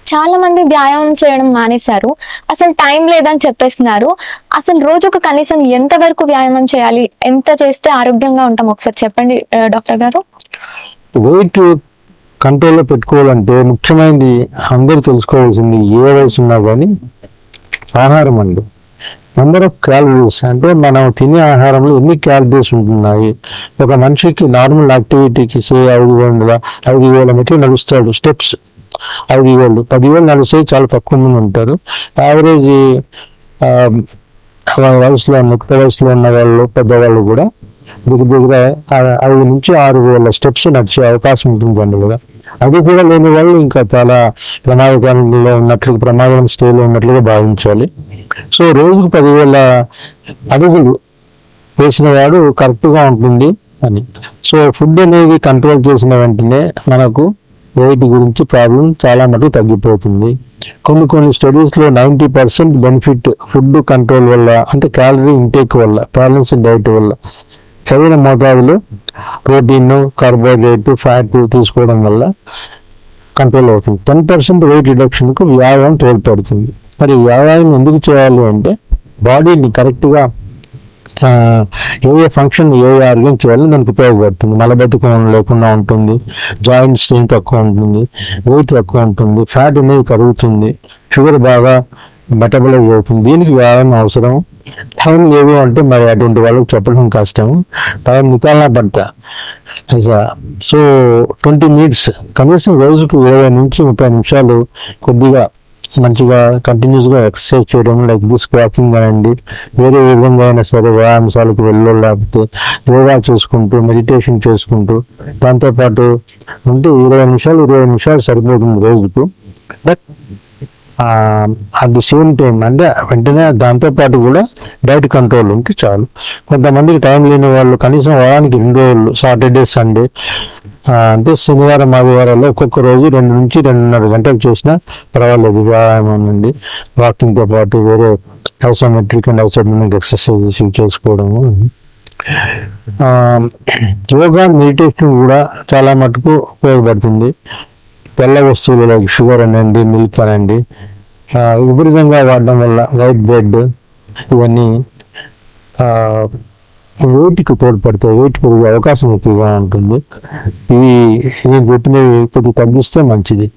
చాలా మంది వ్యాయామం చేయడం మానేశారు, అసలు టైం లేదని చెప్పేస్తున్నారు. అసలు రోజుకు కనీసం ఎంత వరకు వ్యాయామం చేయాలి, ఎంత చేస్తే ఆరోగ్యంగా ఉంటాం ఒకసారి చెప్పండి డాక్టర్ గారు. వెయిట్ కంట్రోల్లో పెట్టుకోవాలంటే ముఖ్యమైనది అందరూ తెలుసుకోవాల్సింది, ఏ వయసు ఉన్నా కానీ ఆహారం అండి. నెంబర్ ఆఫ్ క్యాలరీస్ అంటే మనం తినే ఆహారంలో ఎన్ని క్యాలరీస్ ఉంటున్నాయి. ఒక మనిషికి నార్మల్ యాక్టివిటీకి 5,000 మెట్లు నడుస్తాడు, స్టెప్స్ 5,000 10,000 నడిస్తే చాలా తక్కువ మంది ఉంటారు. యావరేజ్ వయసులో ముక్త వయసులో ఉన్న వాళ్ళు పెద్దవాళ్ళు కూడా దగ్గర 5 నుంచి 6,000 స్టెప్స్ నడిచే అవకాశం ఉంటుంది అందులో. అది కూడా లేని వాళ్ళు ఇంకా చాలా ప్రమాదకరంలో ఉన్నట్లుగా, ప్రమాదం స్టేలో ఉన్నట్లుగా భావించాలి. సో రోజుకు 10,000 అడుగులు వేసిన వాడు కరెక్ట్గా ఉంటుంది అని. సో ఫుడ్ అనేది కంట్రోల్ చేసిన వెంటనే మనకు వెయిట్ గురించి ప్రాబ్లం చాలా మటుకు తగ్గిపోతుంది. కొన్ని స్టడీస్లో 90% బెనిఫిట్ ఫుడ్ కంట్రోల్ వల్ల, అంటే క్యాలరీ ఇంటేక్ వల్ల, బ్యాలెన్స్డ్ డైట్ వల్ల, సరైన మోతాదులో ప్రోటీన్, కార్బోహైడ్రేట్, ఫ్యాట్ తీసుకోవడం వల్ల కంట్రోల్ అవుతుంది. 10% వెయిట్ రిడక్షన్కు వ్యాయామం తోడ్పడుతుంది. మరి వ్యాయామం ఎందుకు చేయాలి అంటే బాడీని కరెక్ట్గా ఏ ఫంక్షన్, ఏ ఆర్గన్ చేయాలని దానికి ఉపయోగపడుతుంది. మలబద్ధకం లేకుండా ఉంటుంది, జాయింట్ స్ట్రెంత్ తక్కువ ఉంటుంది, వెయిట్ తక్కువ ఉంటుంది, ఫ్యాట్ అనేది కరుగుతుంది, షుగర్ బాగా మెటబలైజ్ అవుతుంది. దీనికి వ్యాయామం అవసరం. టైం లేదు అంటే మరి అటువంటి వాళ్ళకి చెప్పడం కష్టం, టైం నికాలనా పడతా. సో 20 మినిట్స్ కనీసం రోజుకు 20 నుంచి 30 నిమిషాలు కొద్దిగా మంచిగా కంటిన్యూస్గా ఎక్సర్సైజ్ చేయడం, లైక్ దిస్ వాకింగ్ అనండి, వేరే విధంగా అయినా సరే వ్యాయామశాలకు వెళ్ళో లేకపోతే యోగా చేసుకుంటూ, మెడిటేషన్ చేసుకుంటూ, దాంతోపాటు ఉంటే 20 నిమిషాలు సరిపోతుంది రోజుకు. But at the same time అంటే వెంటనే దాంతోపాటు కూడా డైట్ కంట్రోల్ ఉంటే చాలు. కొంతమందికి టైం లేని వాళ్ళు కనీసం వారానికి 2 రోజులు, సాటర్డే సండే అంటే శనివారం ఆదివారాల్లో ఒక్కొక్క రోజు 2 నుంచి 2.5 గంటలు చేసినా పర్వాలేదు. వ్యాయామం నుండి వాకింగ్తో పాటు వేరే ఐసోమెట్రిక్ అండ్ ఐసోమెట్రిక్ ఎక్సర్సైజెస్ చేసుకోవడము. యోగా, మెడిటేషన్ కూడా చాలా మటుకు ఉపయోగపడుతుంది. తెల్ల వస్తువులు లైక్ షుగర్ అనండి, మిల్క్ అనండి విపరీతంగా వాడడం వల్ల వైట్ బ్రెడ్ ఇవన్నీ వెయిట్కి తోడ్పడతాయి, వెయిట్ పెరిగే అవకాశం ఎక్కువగా ఉంటుంది. ఇవి నేను చెప్పినవి కొద్దిగా తగ్గిస్తే మంచిది.